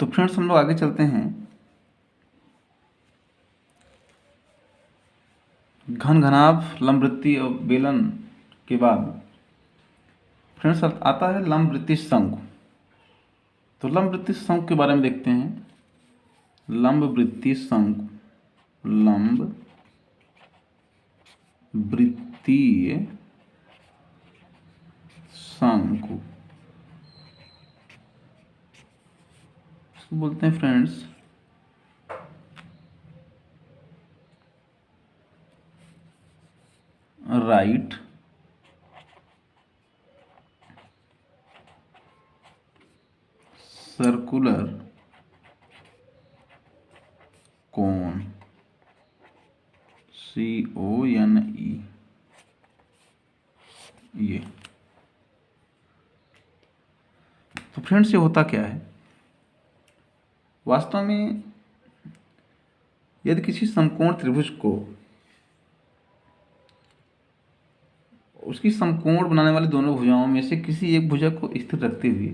तो फ्रेंड्स हम लोग आगे चलते हैं। घन घनाभ लंबवृत्तीय और बेलन के बाद फ्रेंड्स आता है लंबवृत्तीय शंकु। तो लंबवृत्तीय शंकु के बारे में देखते हैं। लंबवृत्तीय शंकु, लंबवृत्तीय शंकु इसको बोलते हैं friends right circular cone, CONE। ये तो फ्रेंड्स ये होता क्या है वास्तव में? यदि किसी समकोण त्रिभुज को उसकी समकोण बनाने वाली दोनों भुजाओं में से किसी एक भुजा को स्थिर रखते हुए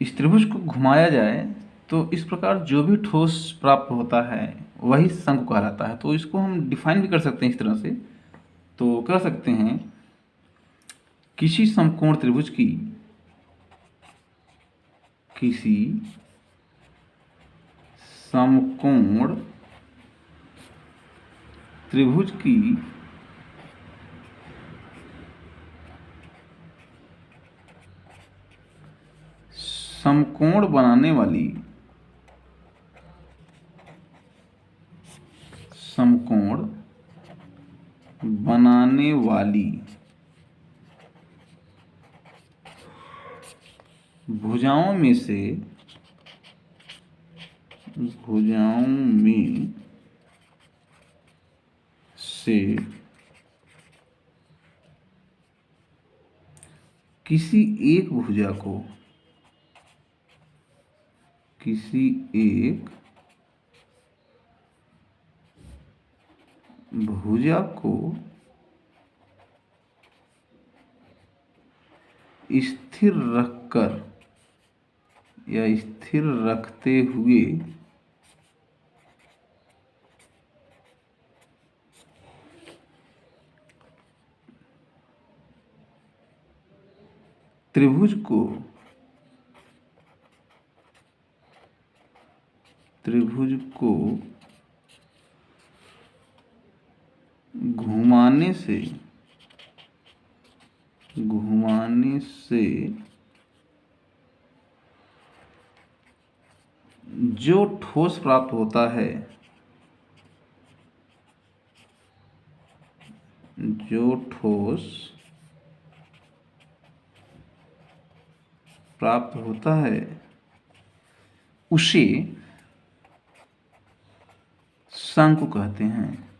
इस त्रिभुज को घुमाया जाए तो इस प्रकार जो भी ठोस प्राप्त होता है वही शंकु कहलाता है। तो इसको हम डिफाइन भी कर सकते हैं इस तरह से। तो कह सकते हैं किसी समकोण त्रिभुज की समकोण बनाने वाली भुजाओं में से किसी एक भुजा को स्थिर रखकर या स्थिर रखते हुए त्रिभुज को घुमाने से जो ठोस प्राप्त होता है उसे शंकु कहते हैं।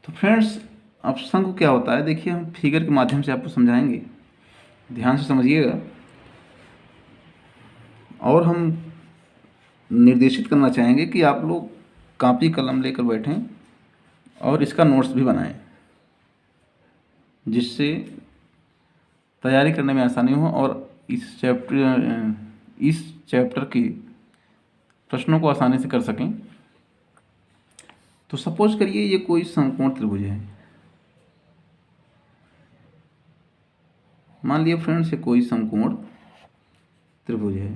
तो फ्रेंड्स अब शंकु क्या होता है देखिए, हम फिगर के माध्यम से आपको समझाएंगे, ध्यान से समझिएगा। और हम निर्देशित करना चाहेंगे कि आप लोग कॉपी कलम लेकर बैठें और इसका नोट्स भी बनाएं, जिससे तैयारी करने में आसानी हो और इस चैप्टर के प्रश्नों को आसानी से कर सकें। तो सपोज करिए ये कोई समकोण त्रिभुज है। मान लिया फ्रेंड्स ये कोई समकोण त्रिभुज है।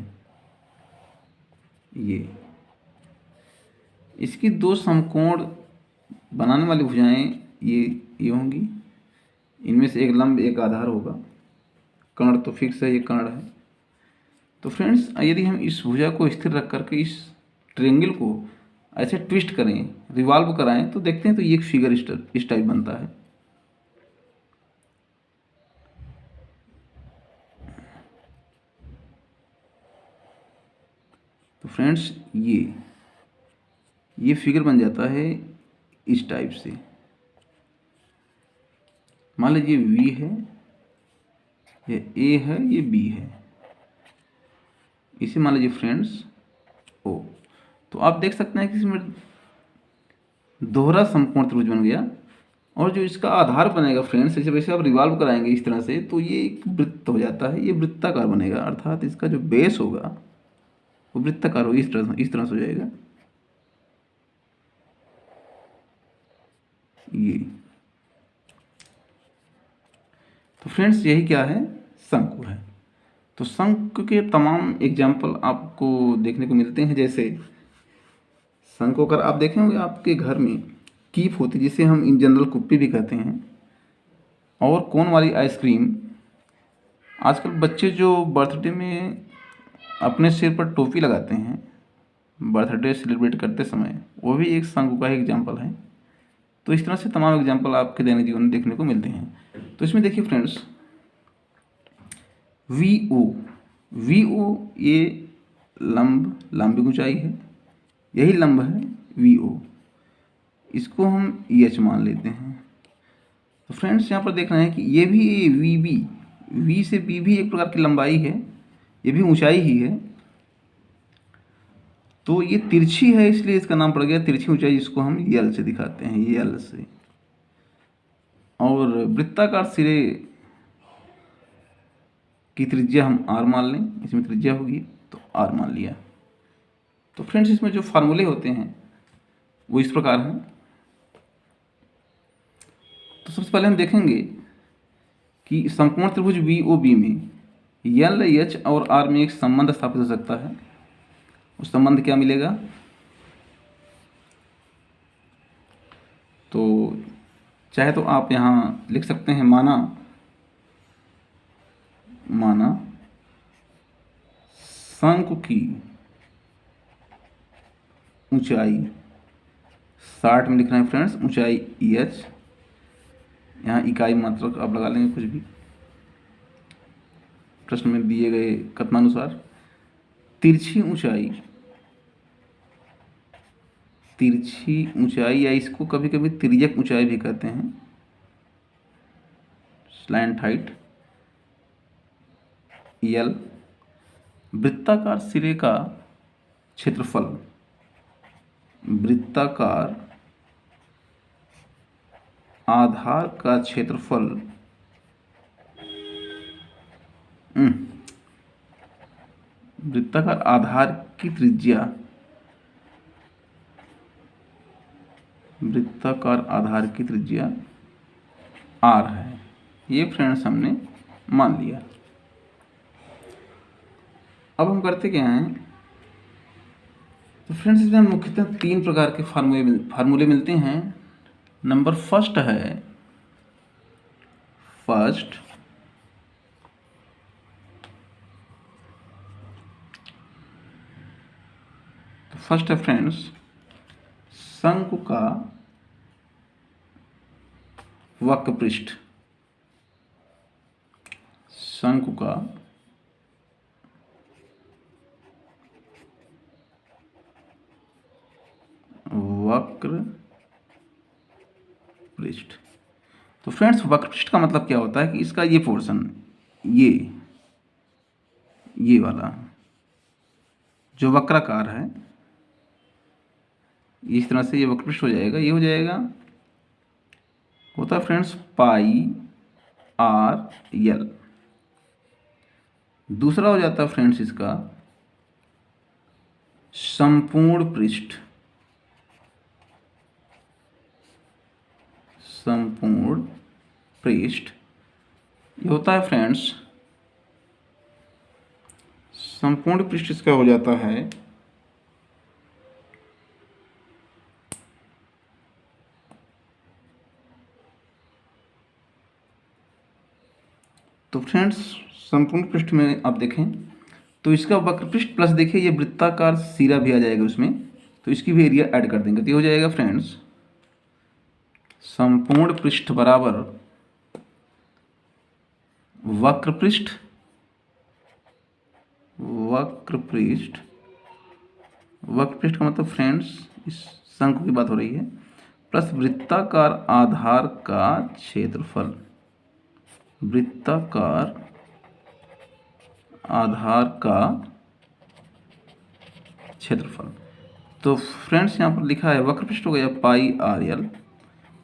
ये इसकी दो समकोण बनाने वाली भुजाएं ये होंगी। इनमें से एक लंब एक आधार होगा। कर्ण तो फिक्स है, ये कर्ण है। तो फ्रेंड्स यदि हम इस भुजा को स्थिर रख करके इस ट्रायंगल को ऐसे ट्विस्ट करें, रिवॉल्व कराएं, तो देखते हैं तो ये एक फिगर इस टाइप बनता है। तो फ्रेंड्स ये फिगर बन जाता है इस टाइप से। मान लीजिए V है, ये A है, ये B है, इसे मान लीजिए फ्रेंड्स O। तो आप देख सकते हैं कि इसमें दोहरा समकोण त्रिभुज बन गया। और जो इसका आधार बनेगा फ्रेंड्स, जैसे वैसे आप रिवॉल्व कराएंगे इस तरह से तो ये एक वृत्त हो जाता है, ये वृत्ताकार बनेगा, अर्थात इसका जो बेस होगा वो वृत्ताकार होगा, इस तरह से हो जाएगा ये। तो फ्रेंड्स यही क्या है, शंकु है। तो शंकु के तमाम एग्जाम्पल आपको देखने को मिलते हैं। जैसे शंकु अगर आप देखे होंगे आपके घर में कीप होती, जिसे हम इन जनरल कुप्पी भी कहते हैं, और कोन वाली आइसक्रीम। आजकल बच्चे जो बर्थडे में अपने सिर पर टोपी लगाते हैं बर्थडे सेलिब्रेट करते समय, वो भी एक शंकु का एग्जाम्पल है। तो इस तरह से तमाम एग्जाम्पल आपके दैनिक जीवन में देखने को मिलते हैं। तो इसमें देखिए फ्रेंड्स, वी ओ ये लंबी ऊंचाई है, यही लंब है वी ओ, इसको हम एच मान लेते हैं। तो फ्रेंड्स यहाँ पर देख रहे हैं कि ये भी वी से बी भी एक प्रकार की लंबाई है, ये भी ऊंचाई ही है। तो ये तिरछी है, इसलिए इसका नाम पड़ गया तिरछी ऊंचाई, जिसको हम यल से दिखाते हैं, यल से। और वृत्ताकार सिरे की त्रिज्या हम आर मान लें, इसमें त्रिज्या होगी तो आर मान लिया। तो फ्रेंड्स इसमें जो फार्मूले होते हैं वो इस प्रकार हैं। तो सबसे पहले हम देखेंगे कि समकोण त्रिभुज वी ओ बी में यल एच और आर में एक संबंध स्थापित हो सकता है। उस संबंध क्या मिलेगा, तो चाहे तो आप यहाँ लिख सकते हैं माना शंकु की ऊंचाई 60 में लिख रहे हैं फ्रेंड्स, ऊंचाई एच, यहाँ इकाई मात्रक आप लगा लेंगे कुछ भी, प्रश्न में दिए गए कथनानुसार। तिरछी ऊंचाई या इसको कभी कभी तिर्यक ऊंचाई भी कहते हैं, स्लैंट हाइट यल। वृत्ताकार सिरे का क्षेत्रफल, वृत्ताकार आधार का क्षेत्रफल वृत्ताकार आधार की त्रिज्या, वृत्ताकार आधार की त्रिज्या आर है, ये फ्रेंड्स हमने मान लिया। अब हम करते क्या हैं, तो फ्रेंड्स इसमें मुख्यतः 3 प्रकार के फार्मूले मिलते हैं। नंबर फर्स्ट है फर्स्ट है फ्रेंड्स शंकु का वक्र पृष्ठ, शंकु का वक्र पृष्ठ। तो फ्रेंड्स वक्र पृष्ठ का मतलब क्या होता है कि इसका ये पोर्शन, ये वाला जो वक्राकार है, इस तरह से ये वक्र पृष्ठ हो जाएगा, ये हो जाएगा, होता है फ्रेंड्स पाई आर यल। दूसरा हो जाता है फ्रेंड्स इसका संपूर्ण पृष्ठ, संपूर्ण पृष्ठ, ये होता है फ्रेंड्स संपूर्ण पृष्ठ इसका हो जाता है तो फ्रेंड्स संपूर्ण पृष्ठ में आप देखें तो इसका वक्र पृष्ठ प्लस देखिए ये वृत्ताकार सिरा भी आ जाएगा उसमें, तो इसकी भी एरिया ऐड कर देंगे, तो ये हो जाएगा फ्रेंड्स संपूर्ण पृष्ठ बराबर वक्र पृष्ठ का मतलब फ्रेंड्स इस शंकु की बात हो रही है, प्लस वृत्ताकार आधार का क्षेत्रफल, वृत्ताकार आधार का क्षेत्रफल। तो फ्रेंड्स यहाँ पर लिखा है वक्र पृष्ठ हो गया पाई आर एल।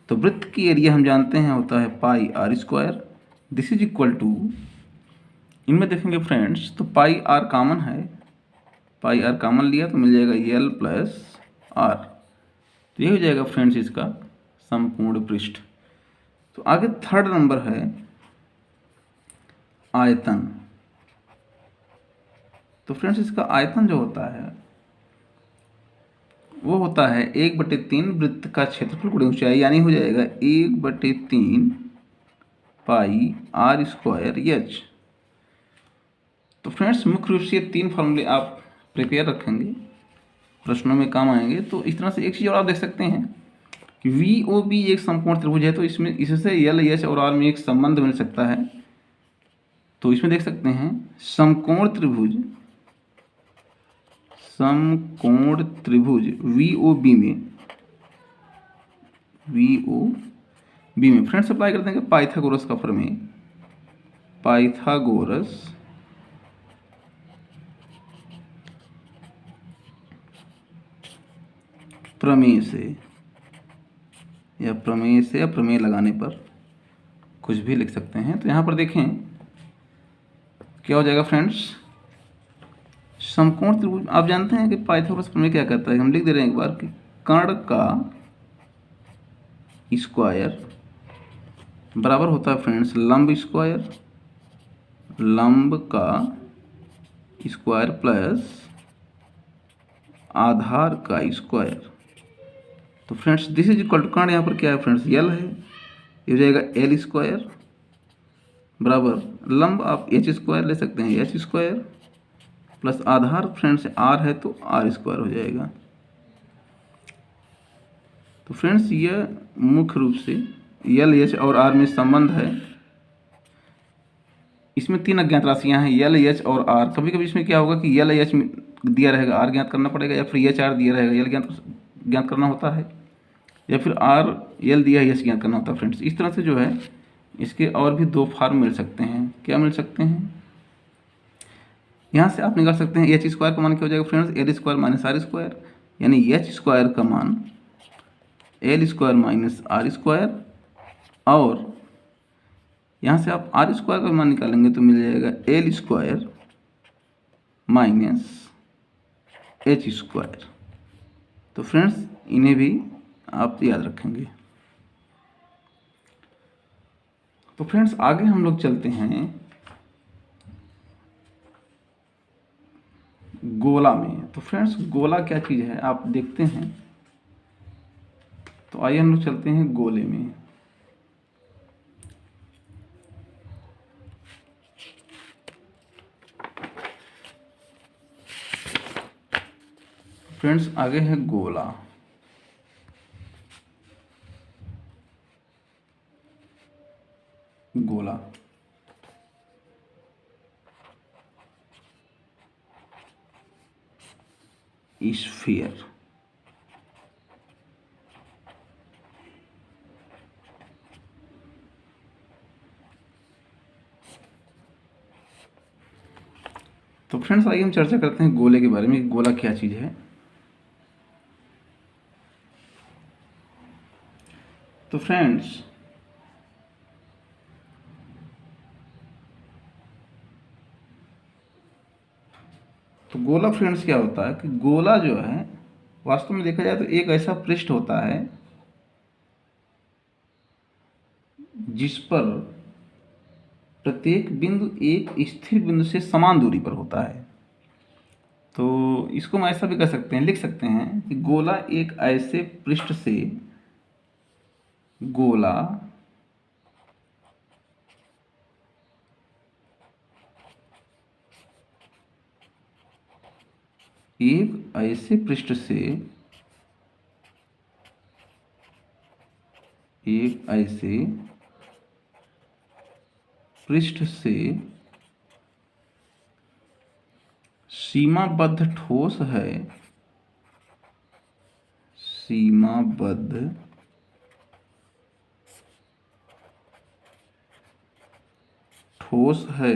तो वृत्त की एरिया हम जानते हैं होता है pi r square. This is equal to, इनमें देखेंगे फ्रेंड्स तो पाई आर कॉमन है, पाई आर कॉमन लिया तो मिल जाएगा एल प्लस आर। तो ये हो जाएगा फ्रेंड्स इसका संपूर्ण पृष्ठ। तो आगे थर्ड नंबर है आयतन। तो फ्रेंड्स इसका आयतन जो होता है वो होता है 1/3 वृत्त का क्षेत्रफल गुणे ऊंचाई, यानी हो जाएगा 1/3 पाई आर स्क्वायर एच। तो फ्रेंड्स मुख्य रूप से ये 3 फॉर्मूले आप प्रिपेयर रखेंगे, प्रश्नों में काम आएंगे। तो इस तरह से एक चीज़ और आप देख सकते हैं कि वी ओ बी एक समकोण त्रिभुज है, तो इसमें इससे एल एच और आर में एक संबंध मिल सकता है। तो इसमें देख सकते हैं समकोण त्रिभुज, समकोण त्रिभुज वी ओ बी में फ्रेंड्स अप्लाई कर देंगे पाइथागोरस का प्रमेय, पाइथागोरस प्रमेय से या प्रमेय लगाने पर कुछ भी लिख सकते हैं। तो यहाँ पर देखें क्या हो जाएगा फ्रेंड्स, समकोण त्रिभुज आप जानते हैं कि पाइथागोरस प्रमेय क्या कहता है, हम लिख दे रहे हैं एक बार कि कर्ण का स्क्वायर बराबर होता है फ्रेंड्स लंब स्क्वायर, लंब का स्क्वायर प्लस आधार का स्क्वायर। तो friends this is equal to, कर्ण यहाँ पर क्या है फ्रेंड्स एल है, ये हो जाएगा एल स्क्वायर बराबर लंब आप एच स्क्वायर ले सकते हैं एच स्क्वायर प्लस आधार फ्रेंड्स आर है तो आर स्क्वायर हो जाएगा। तो फ्रेंड्स यह मुख्य रूप से एल एच और आर में संबंध है। इसमें 3 अज्ञात राशियां हैं एल एच और आर। कभी कभी इसमें क्या होगा कि एल एच दिया रहेगा, आर ज्ञात करना पड़ेगा, या फिर एच आर दिया रहेगा, एल ज्ञात करना होता है, या फिर आर एल दिया है एच ज्ञात करना होता है। फ्रेंड्स इस तरह से जो है इसके और भी 2 फॉर्म मिल सकते हैं। क्या मिल सकते हैं, यहाँ से आप निकाल सकते हैं एच स्क्वायर का मान क्या हो जाएगा friends L square minus R square, यानी एच स्क्वायर का मान L square minus R square, और यहाँ से आप आर स्क्वायर का मान निकालेंगे तो मिल जाएगा L square minus H square. तो फ्रेंड्स इन्हें भी आप याद रखेंगे। तो फ्रेंड्स आगे हम लोग चलते हैं गोला में। तो फ्रेंड्स गोला क्या चीज़ है आप देखते हैं। तो आइए हम लोग चलते हैं गोले में। फ्रेंड्स आगे है गोला। गोला स्फीयर। तो फ्रेंड्स आइए हम चर्चा करते हैं गोले के बारे में, गोला क्या चीज़ है। तो फ्रेंड्स तो गोला फ्रेंड्स क्या होता है कि गोला जो है वास्तव में देखा जाए तो एक ऐसा पृष्ठ होता है जिस पर प्रत्येक बिंदु एक स्थिर बिंदु से समान दूरी पर होता है। तो इसको हम ऐसा भी कर सकते हैं, लिख सकते हैं कि गोला एक ऐसे पृष्ठ से, गोला एक ऐसे पृष्ठ से, एक ऐसे पृष्ठ से सीमाबद्ध ठोस है, सीमाबद्ध ठोस है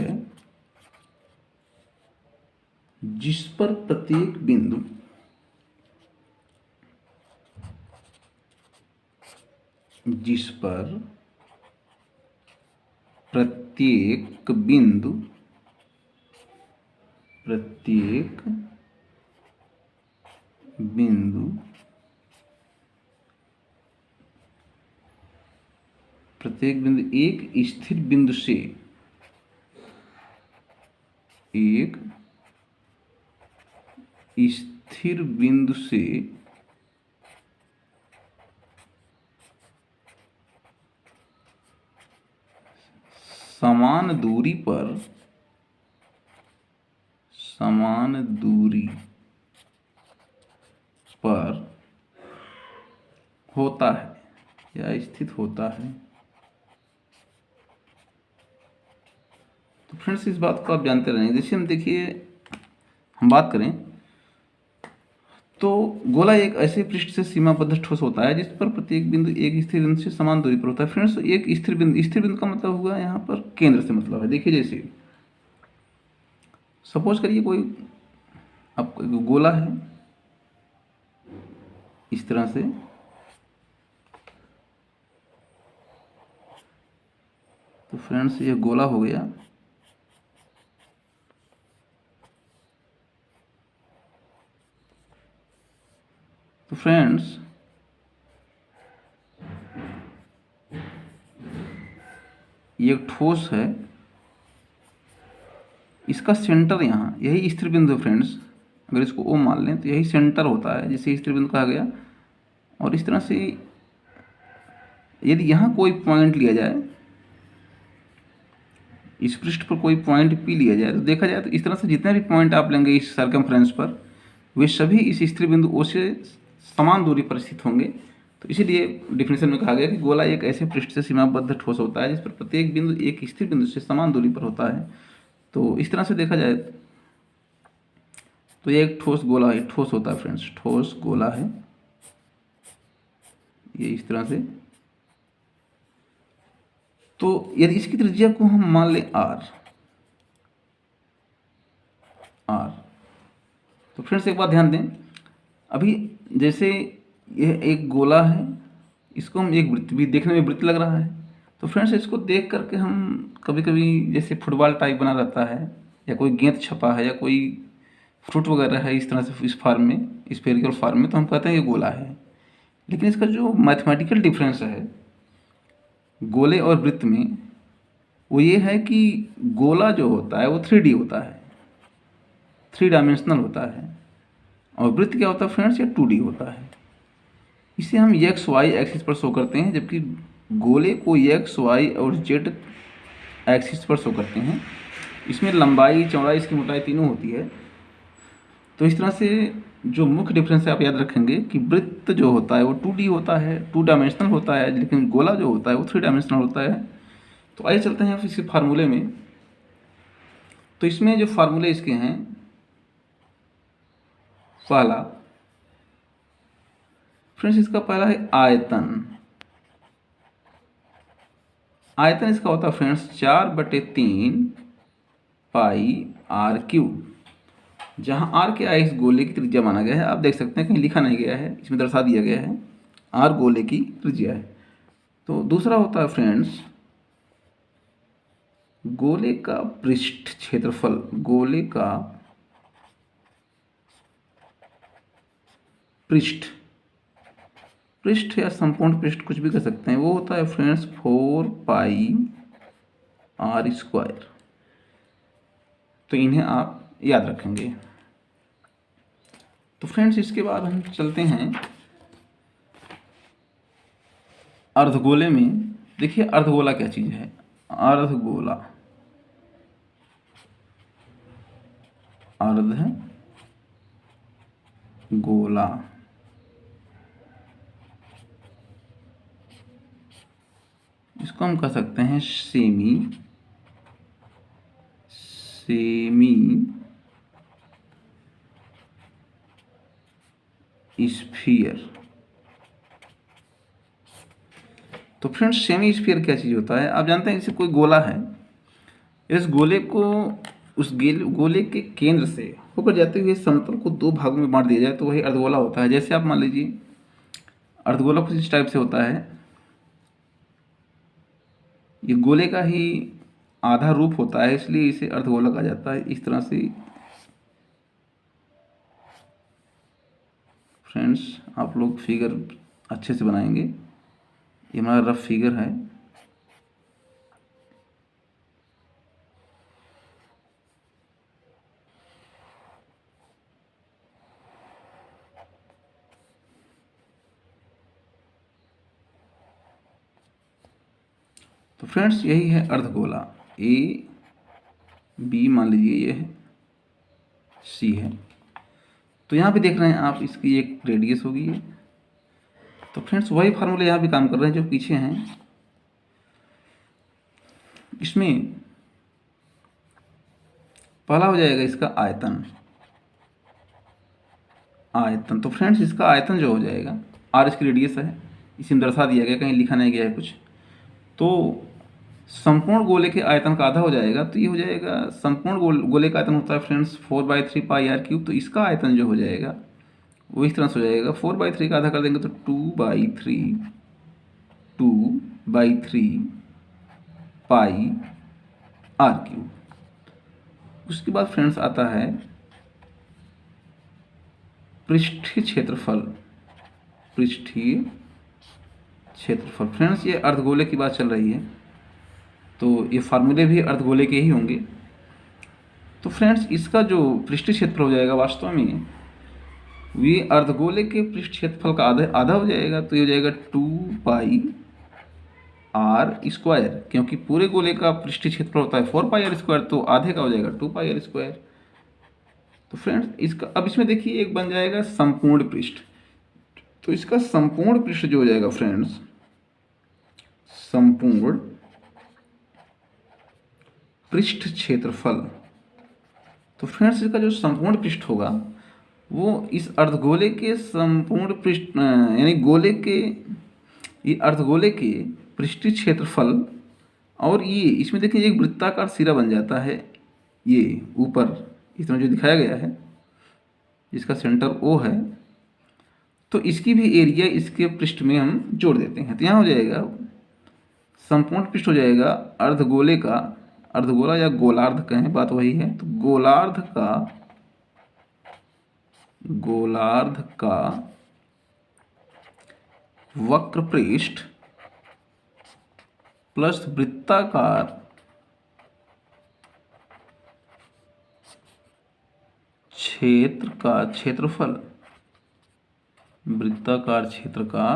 जिस पर प्रत्येक बिंदु जिस पर प्रत्येक बिंदु प्रत्येक बिंदु एक स्थिर बिंदु से समान दूरी पर होता है या स्थित होता है। तो फ्रेंड्स इस बात को आप जानते रहेंगे। जैसे हम बात करें तो गोला एक ऐसे पृष्ठ से सीमाबद्ध ठोस होता है जिस पर प्रत्येक बिंदु एक स्थिर बिंदु से समान दूरी पर होता है। फ्रेंड्स एक स्थिर बिंदु का मतलब हुआ यहाँ पर केंद्र से मतलब है। देखिए जैसे सपोज करिए कोई आपको गोला है इस तरह से, तो फ्रेंड्स ये गोला हो गया। तो फ्रेंड्स ये एक ठोस है, इसका सेंटर यहाँ यही स्थिर बिंदु है। फ्रेंड्स अगर इसको O मान लें तो यही सेंटर होता है जिसे स्थिर बिंदु कहा गया। और इस तरह से यदि यहाँ कोई पॉइंट लिया जाए, इस पृष्ठ पर कोई पॉइंट P लिया जाए, तो देखा जाए तो इस तरह से जितने भी पॉइंट आप लेंगे इस सर्कमफ्रेंस पर, वे सभी इस स्थिर बिंदु O से समान दूरी पर स्थित होंगे। तो इसीलिए डिफिनेशन में कहा गया कि गोला एक ऐसे पृष्ठ से सीमाबद्ध ठोस होता है जिस पर प्रत्येक बिंदु एक स्थिर बिंदु से समान दूरी पर होता है। तो इस तरह से देखा जाए तो ये एक ठोस गोला है, ठोस होता है फ्रेंड्स, ठोस गोला है ये इस तरह से। तो यदि इसकी त्रिज्या को हम मान लें r, तो फ्रेंड्स एक बात ध्यान दें, अभी जैसे यह एक गोला है, इसको हम एक वृत्त भी देखने में वृत्त लग रहा है। तो फ्रेंड्स इसको देख करके हम कभी कभी जैसे फुटबॉल टाइप बना रहता है या कोई गेंद छपा है या कोई फ्रूट वगैरह है इस तरह से इस फॉर्म में, स्फेरिकल फॉर्म में, तो हम कहते हैं ये गोला है। लेकिन इसका जो मैथमेटिकल डिफरेंस है गोले और वृत्त में वो ये है कि गोला जो होता है वो 3D होता है, 3 डायमेंशनल होता है, और वृत्त क्या होता है फ्रेंड्स, ये 2D होता है। इसे हम एक्स वाई एक्सिस पर शो करते हैं, जबकि गोले को एक्स वाई और जेड एक्सिस पर शो करते हैं। इसमें लंबाई चौड़ाई इसकी मोटाई तीनों होती है। तो इस तरह से जो मुख्य डिफरेंस है आप याद रखेंगे कि वृत्त जो होता है वो 2D होता है, 2 डायमेंशनल होता है, लेकिन गोला जो होता है वो 3 डायमेंशनल होता है। तो आइए चलते हैं इसके फार्मूले में। तो इसमें जो फार्मूले इसके हैं, पहला फ्रेंड्स इसका पहला है आयतन। आयतन इसका होता है फ्रेंड्स 4/3 पाई r3, जहां r क्या है इस गोले की त्रिज्या माना गया है। आप देख सकते हैं कहीं लिखा नहीं गया है, इसमें दर्शा दिया गया है r गोले की त्रिज्या है। तो दूसरा होता है फ्रेंड्स गोले का पृष्ठ क्षेत्रफल, गोले का पृष्ठ या संपूर्ण पृष्ठ कुछ भी कर सकते हैं, वो होता है फ्रेंड्स 4 पाई r²। तो इन्हें आप याद रखेंगे। तो फ्रेंड्स इसके बाद हम चलते हैं अर्धगोले में। देखिए अर्धगोला क्या चीज़ है। अर्धगोला इसको हम कह सकते हैं सेमी स्फीयर। तो फ्रेंड्स सेमी स्फीयर क्या चीज़ होता है, आप जानते हैं जैसे कोई गोला है, इस गोले को उस गोले के केंद्र से होकर जाते हुए समतल को 2 भागों में बांट दिया जाए तो वही अर्धगोला होता है। जैसे आप मान लीजिए अर्धगोला कुछ इस टाइप से होता है, ये गोले का ही आधा रूप होता है, इसलिए इसे अर्धगोला कहा जाता है। इस तरह से फ्रेंड्स आप लोग फिगर अच्छे से बनाएंगे। ये हमारा रफ फिगर है। तो फ्रेंड्स यही है अर्धगोला। ए बी मान लीजिए ये है, सी है। तो यहाँ पे देख रहे हैं आप, इसकी एक रेडियस होगी ये। तो फ्रेंड्स वही फार्मूले यहाँ भी काम कर रहे हैं जो पीछे हैं। इसमें पहला हो जाएगा इसका आयतन। आयतन तो फ्रेंड्स इसका आयतन जो हो जाएगा, आर इसकी रेडियस है, इसी में दर्शा दिया गया, कहीं लिखा नहीं गया है कुछ। तो संपूर्ण गोले के आयतन का आधा हो जाएगा। तो ये हो जाएगा, संपूर्ण गोले का आयतन होता है फ्रेंड्स 4/3 पाई आर क्यूब। तो इसका आयतन जो हो जाएगा वो इस तरह से हो जाएगा, 4/3 का आधा कर देंगे तो 2/3 पाई आर क्यूब। उसके बाद फ्रेंड्स आता है पृष्ठीय क्षेत्रफल। पृष्ठीय क्षेत्रफल फ्रेंड्स ये अर्धगोले की बात चल रही है, तो ये फार्मूले भी अर्धगोले के ही होंगे। तो फ्रेंड्स इसका जो पृष्ठीय क्षेत्रफल हो जाएगा वास्तव में ये अर्धगोले के पृष्ठ क्षेत्रफल का आधा हो जाएगा। तो ये हो जाएगा 2 पाई आर स्क्वायर, क्योंकि पूरे गोले का पृष्ठीय क्षेत्रफल होता है 4 पाई आर स्क्वायर, तो आधे का हो जाएगा 2 पाई आर स्क्वायर। तो फ्रेंड्स इसका अब इसमें देखिए एक बन जाएगा संपूर्ण पृष्ठ। तो इसका संपूर्ण पृष्ठ जो हो जाएगा फ्रेंड्स, संपूर्ण पृष्ठ क्षेत्रफल। तो फ्रेंड्स इसका जो संपूर्ण पृष्ठ होगा वो इस अर्धगोले के संपूर्ण पृष्ठ यानी गोले के, ये अर्धगोले के पृष्ठीय क्षेत्रफल, और ये इसमें देखिए एक वृत्ताकार सिरा बन जाता है, ये ऊपर इस तरह जो दिखाया गया है, जिसका सेंटर ओ है। तो इसकी भी एरिया इसके पृष्ठ में हम जोड़ देते हैं। तो यहाँ हो जाएगा संपूर्ण पृष्ठ हो जाएगा अर्धगोले का, अर्धगोला या गोलार्ध कहें बात वही है। तो गोलार्ध का वक्र पृष्ठ प्लस वृत्ताकार क्षेत्र का क्षेत्रफल, वृत्ताकार क्षेत्र का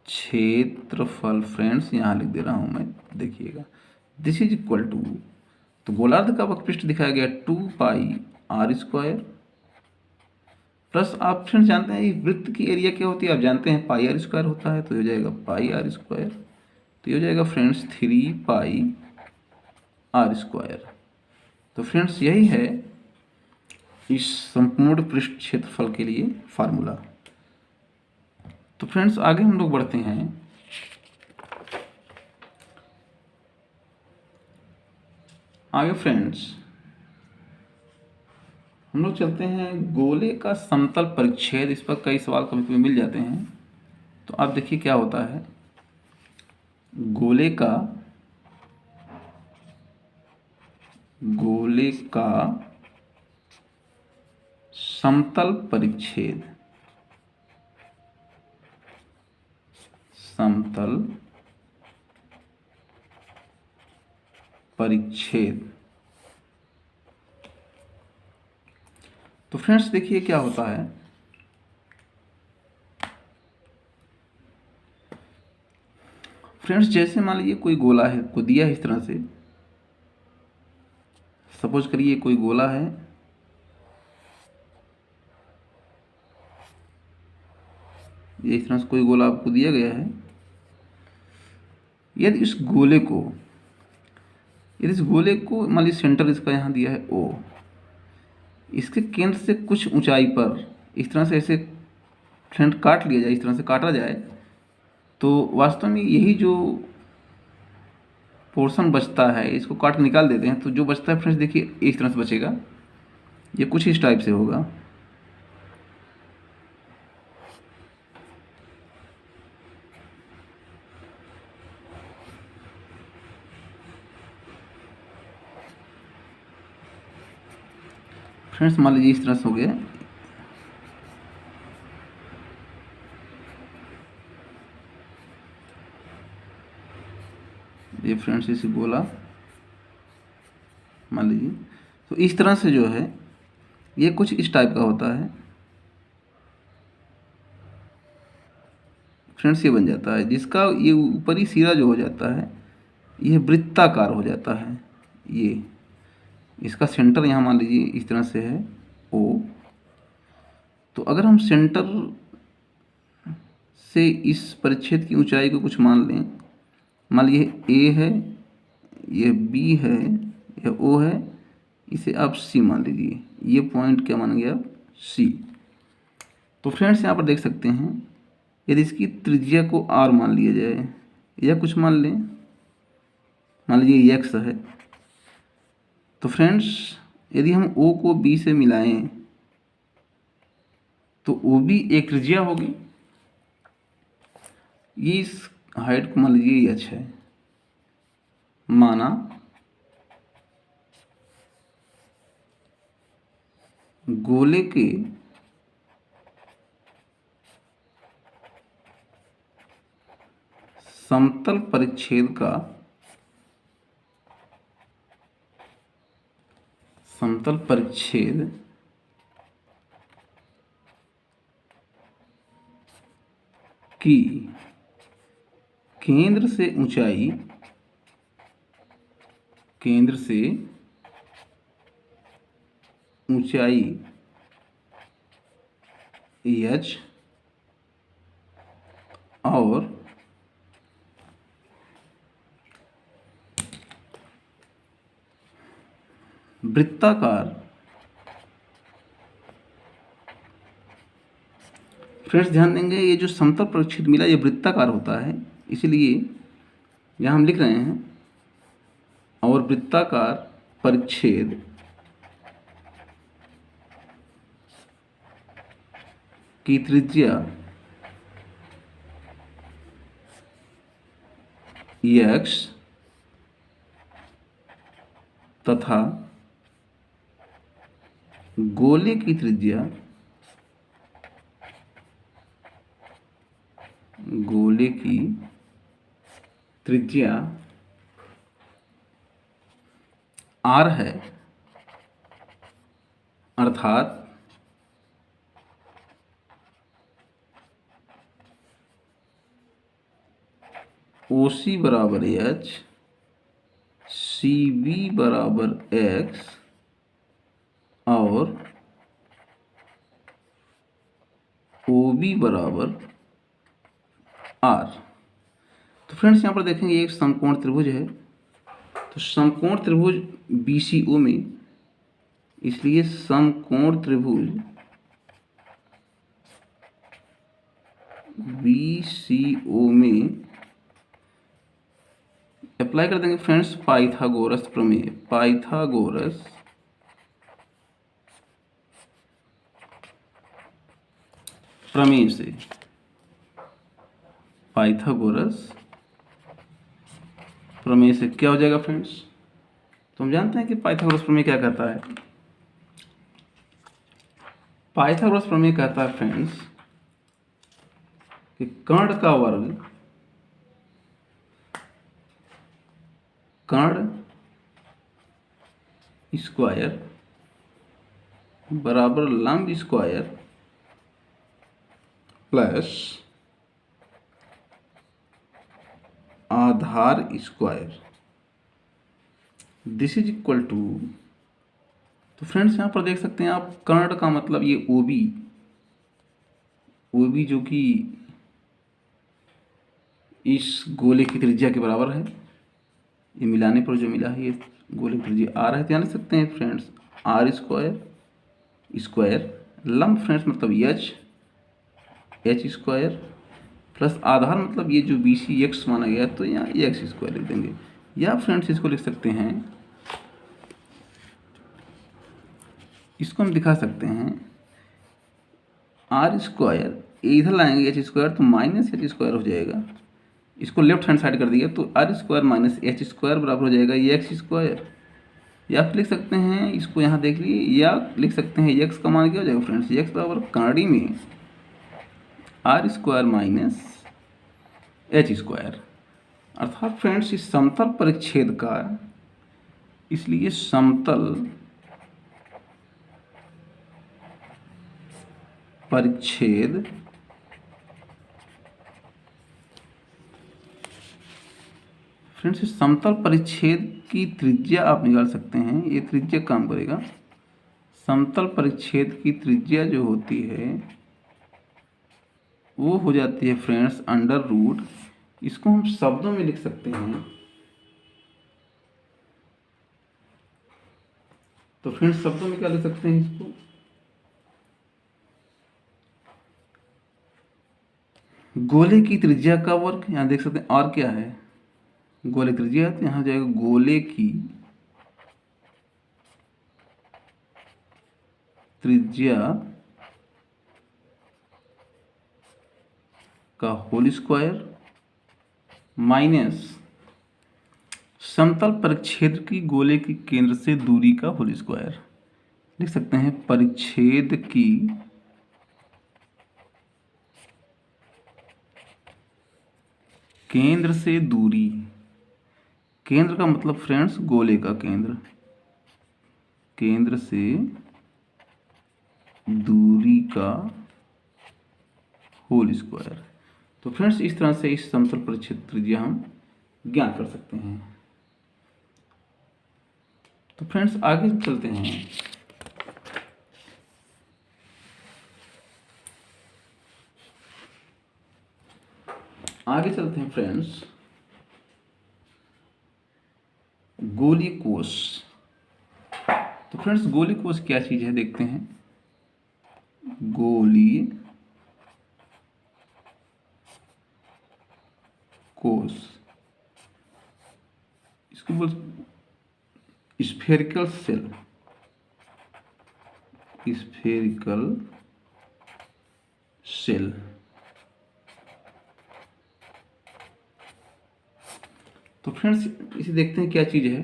क्षेत्रफल। फ्रेंड्स यहाँ लिख दे रहा हूं मैं, देखिएगा, दिस इज इक्वल टू, तो गोलार्ध का वक्र पृष्ठ दिखाया गया 2 पाई आर स्क्वायर प्लस, आप फ्रेंड्स जानते हैं वृत्त की एरिया क्या होती है, आप जानते हैं पाई आर स्क्वायर होता है। तो हो जाएगा पाई आर स्क्वायर, तो ये हो जाएगा फ्रेंड्स 3 पाई आर स्क्वायर। तो फ्रेंड्स यही है इस संपूर्ण पृष्ठ क्षेत्रफल के लिए फार्मूला। तो फ्रेंड्स आगे हम लोग बढ़ते हैं। आगे फ्रेंड्स हम लोग चलते हैं गोले का समतल परिच्छेद। इस पर कई सवाल कभी कभी मिल जाते हैं। तो आप देखिए क्या होता है, गोले का समतल परिच्छेद, समतल परिच्छेद। तो फ्रेंड्स देखिए क्या होता है, फ्रेंड्स जैसे मान लीजिए कोई गोला है, को दिया है इस तरह से, सपोज करिए कोई गोला है, ये इस तरह से कोई गोला आपको दिया गया है। यदि इस गोले को मान लीजिए सेंटर इसका यहाँ दिया है ओ, इसके केंद्र से कुछ ऊंचाई पर इस तरह से ऐसे फ्रेंड काट लिया जाए, इस तरह से काटा जाए, तो वास्तव में यही जो पोर्शन बचता है इसको काट के निकाल देते हैं। तो जो बचता है फ्रेंड्स देखिए इस तरह से बचेगा, ये कुछ इस टाइप से होगा। फ्रेंड्स मान लीजिए इस तरह से हो गया। ये फ्रेंड्स इसे बोला मान लीजिए, तो इस तरह से जो है ये कुछ इस टाइप का होता है फ्रेंड्स। ये बन जाता है जिसका ये ऊपरी सिरा जो हो जाता है ये वृत्ताकार हो जाता है। ये इसका सेंटर यहाँ मान लीजिए इस तरह से है ओ, तो अगर हम सेंटर से इस परिच्छेद की ऊंचाई को कुछ मान लें, मान लीजिए ए है, ये बी है, यह ओ है, इसे आप सी मान लीजिए। ये पॉइंट क्या मान गया सी। तो फ्रेंड्स यहाँ पर देख सकते हैं यदि इसकी त्रिज्या को आर मान लिया जाए या कुछ मान लें, मान लीजिए एक्स है, तो फ्रेंड्स यदि हम ओ को बी से मिलाएं तो ओ भी एक त्रिज्या होगी। ये इस हाइट को मान लीजिए एच है, माना गोले के समतल परिच्छेद का समतल परिच्छेद की केंद्र से ऊंचाई h और वृत्ताकार, फ्रेंड्स ध्यान देंगे ये जो समतल परिच्छेद मिला ये वृत्ताकार होता है, इसलिए यहाँ हम लिख रहे हैं और वृत्ताकार परिच्छेद की त्रिज्या x तथा गोले की त्रिज्या r है, अर्थात OC बराबर h, CB बराबर x और OB बराबर r। तो फ्रेंड्स यहाँ पर देखेंगे एक समकोण त्रिभुज है, तो समकोण त्रिभुज BCO में, इसलिए समकोण त्रिभुज BCO में अप्लाई कर देंगे फ्रेंड्स पाइथागोरस प्रमेय। पाइथागोरस प्रमेय से, पाइथागोरस प्रमेय से क्या हो जाएगा फ्रेंड्स, तो हम जानते हैं कि पाइथागोरस प्रमेय क्या कहता है। पाइथागोरस प्रमेय कहता है फ्रेंड्स कि कर्ण का वर्ग कर्ण स्क्वायर बराबर लंब स्क्वायर प्लस आधार square, this is equal to, तो फ्रेंड्स यहाँ पर देख सकते हैं आप कर्ण का मतलब ये OB जो कि इस गोले की त्रिज्या के बराबर है, ये मिलाने पर जो मिला है ये गोले की त्रिज्या r है। ध्यान रख सकते हैं फ्रेंड्स r स्क्वायर लंब फ्रेंड्स मतलब h स्क्वायर प्लस आधार मतलब ये जो BC x माना गया तो यहाँ x स्क्वायर लिख देंगे, या फ्रेंड्स इसको लिख सकते हैं, इसको हम दिखा सकते हैं r स्क्वायर, इधर लाएंगे h स्क्वायर तो माइनस h स्क्वायर हो जाएगा, इसको लेफ्ट हैंड साइड कर दिया तो r square minus h square बराबर हो जाएगा ये x स्क्वायर। या फिर लिख सकते हैं इसको, यहाँ देख लीजिए, या लिख सकते हैं x का मान क्या हो जाएगा फ्रेंड्स, x बराबर कनाडी में r² माइनस h²। अर्थात फ्रेंड्स इस समतल परिच्छेद का, इसलिए समतल परिच्छेद फ्रेंड्स इस समतल परिच्छेद की त्रिज्या आप निकाल सकते हैं, ये त्रिज्या काम करेगा। समतल परिच्छेद की त्रिज्या जो होती है वो हो जाती है फ्रेंड्स अंडर रूट, इसको हम शब्दों में लिख सकते हैं। तो फ्रेंड्स शब्दों में क्या लिख सकते हैं इसको, गोले की त्रिज्या का वर्ग, यहाँ देख सकते हैं और क्या है, गोले की त्रिज्या, तो यहाँ हो जाएगा गोले की त्रिज्या का होल स्क्वायर माइनस समतल परिच्छेद की गोले की केंद्र से दूरी का होल स्क्वायर। लिख सकते हैं परिच्छेद की केंद्र से दूरी, केंद्र का मतलब फ्रेंड्स गोले का केंद्र, केंद्र से दूरी का होल स्क्वायर। तो फ्रेंड्स इस तरह से इस समतल परिच्छेद त्रिज्या हम ज्ञात कर सकते हैं। तो फ्रेंड्स आगे चलते हैं। आगे चलते हैं फ्रेंड्स, गोली कोष। तो फ्रेंड्स गोली कोष क्या चीज है देखते हैं। गोली कोष, इसको बोल स्फेरिकल सेल, स्फेरिकल सेल। तो फ्रेंड्स इसे देखते हैं क्या चीज है।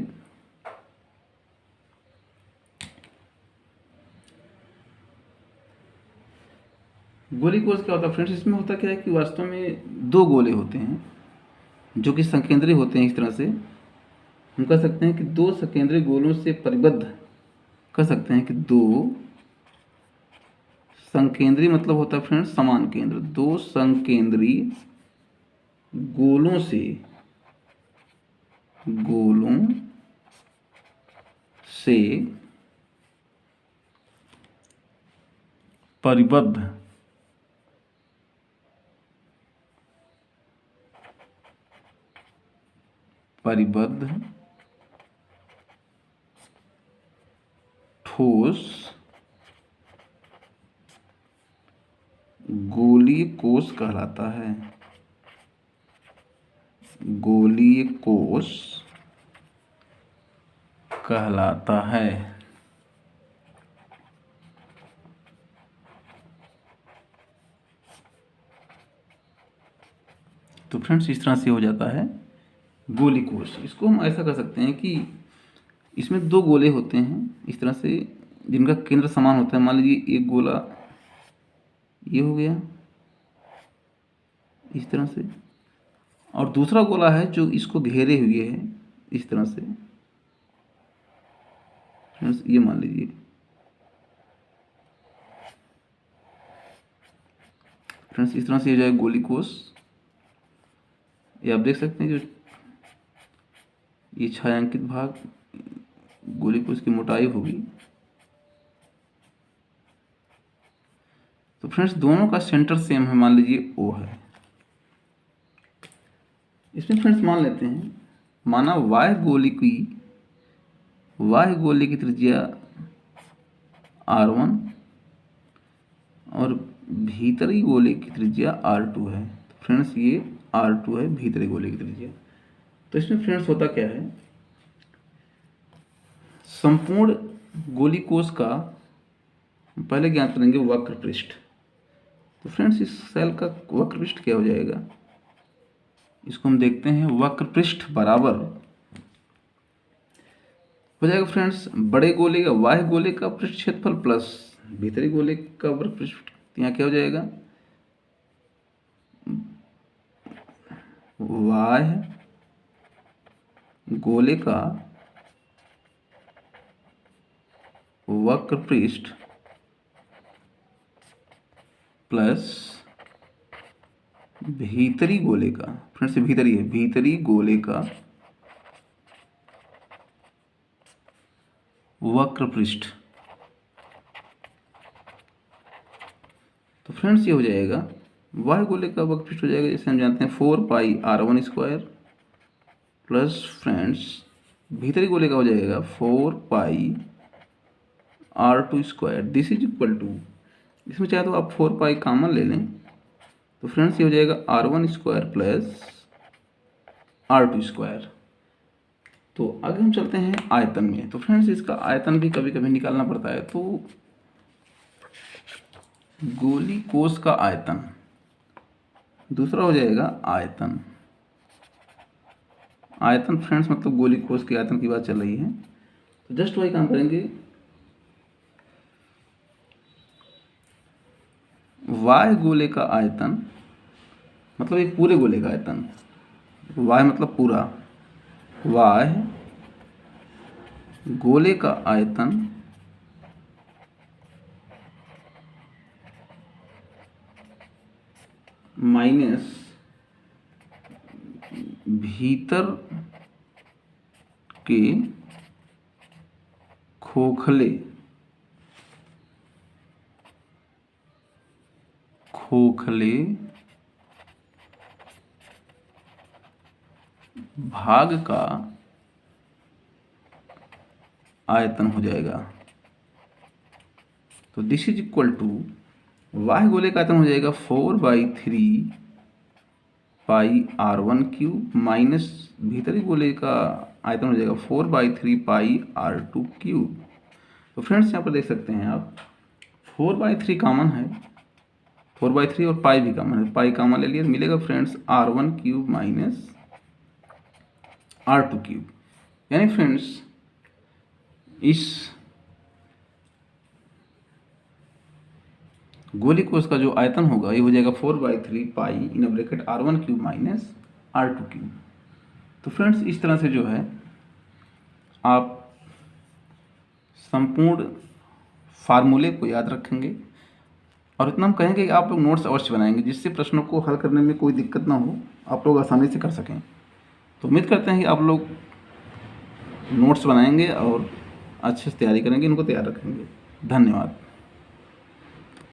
गोली कोष क्या होता है फ्रेंड्स, इसमें होता क्या है कि वास्तव में दो गोले होते हैं जो कि संकेंद्री होते हैं। इस तरह से हम कह सकते हैं कि दो संकेंद्री गोलों से परिबद्ध, कह सकते हैं कि दो संकेंद्री मतलब होता है फ्रेंड्स समान केंद्र, दो संकेंद्री गोलों से परिबद्ध ठोस गोलीय कोष कहलाता है। गोलीय कोष कहलाता है। तो फ्रेंड्स इस तरह से हो जाता है गोली कोष। इसको हम ऐसा कर सकते हैं कि इसमें दो गोले होते हैं इस तरह से, जिनका केंद्र समान होता है। मान लीजिए एक गोला ये हो गया इस तरह से, और दूसरा गोला है जो इसको घेरे हुए है इस तरह से। फ्रेंड्स ये मान लीजिए, फ्रेंड्स इस तरह से हो जाएगा गोली कोष। ये आप देख सकते हैं जो ये छायांकित भाग गोली कोष की मोटाई होगी। तो फ्रेंड्स दोनों का सेंटर सेम है, मान लीजिए O है। इसमें फ्रेंड्स मान लेते हैं, माना वाह्य गोली की त्रिज्या R1 और भीतरी गोले की त्रिज्या R2 है। तो फ्रेंड्स ये R2 है भीतरी गोले की त्रिज्या। तो इसमें फ्रेंड्स होता क्या है, संपूर्ण गोली कोष का पहले ज्ञात करेंगे वक्र पृष्ठ। तो फ्रेंड्स इस सेल का वक्र पृष्ठ क्या हो जाएगा, इसको हम देखते हैं। वक्र पृष्ठ बराबर हो जाएगा फ्रेंड्स बड़े गोले का बाह्य गोले का पृष्ठ क्षेत्रफल प्लस भीतरी गोले का वर्ग पृष्ठ। यहाँ क्या हो जाएगा, बाह्य गोले का वक्र पृष्ठ प्लस भीतरी गोले का, फ्रेंड्स भीतरी है, भीतरी गोले का वक्र पृष्ठ। तो फ्रेंड्स ये हो जाएगा बाह्य गोले का वक्र पृष्ठ हो जाएगा, जैसे हम जानते हैं 4πr1² प्लस फ्रेंड्स भीतरी गोले का हो जाएगा 4πr2²। This is equal to, इसमें चाहे तो आप 4π कॉमन ले लें, तो फ्रेंड्स ये हो जाएगा r1² प्लस r2²। तो आगे हम चलते हैं आयतन में। तो फ्रेंड्स इसका आयतन भी कभी कभी निकालना पड़ता है। तो गोली कोष का आयतन, दूसरा हो जाएगा आयतन। आयतन फ्रेंड्स मतलब गोली कोष के आयतन की बात चल रही है। तो जस्ट वही काम करेंगे, बाह्य गोले का आयतन मतलब एक पूरे गोले का आयतन, बाह्य मतलब पूरा, बाह्य गोले का आयतन माइनस भीतर के खोखले भाग का आयतन हो जाएगा। तो दिस इज इक्वल टू बाह्य गोले का आयतन हो जाएगा 4/3πr1³ माइनस भीतरी गोले का आयतन हो जाएगा 4/3πr2³। तो फ्रेंड्स यहाँ पर देख सकते हैं आप 4/3 कॉमन है, 4/3 और पाई भी कॉमन है, पाई कॉमन ले लिए मिलेगा फ्रेंड्स r1³ माइनस r2³। यानी फ्रेंड्स इस गोली कोष का जो आयतन होगा ये हो जाएगा 4/3πr1³ माइनस r2³। तो फ्रेंड्स इस तरह से जो है आप संपूर्ण फार्मूले को याद रखेंगे और इतना हम कहेंगे कि आप लोग नोट्स अवश्य बनाएंगे, जिससे प्रश्नों को हल करने में कोई दिक्कत ना हो, आप लोग आसानी से कर सकें। तो उम्मीद करते हैं कि आप लोग नोट्स बनाएंगे और अच्छे से तैयारी करेंगे, इनको तैयार रखेंगे। धन्यवाद।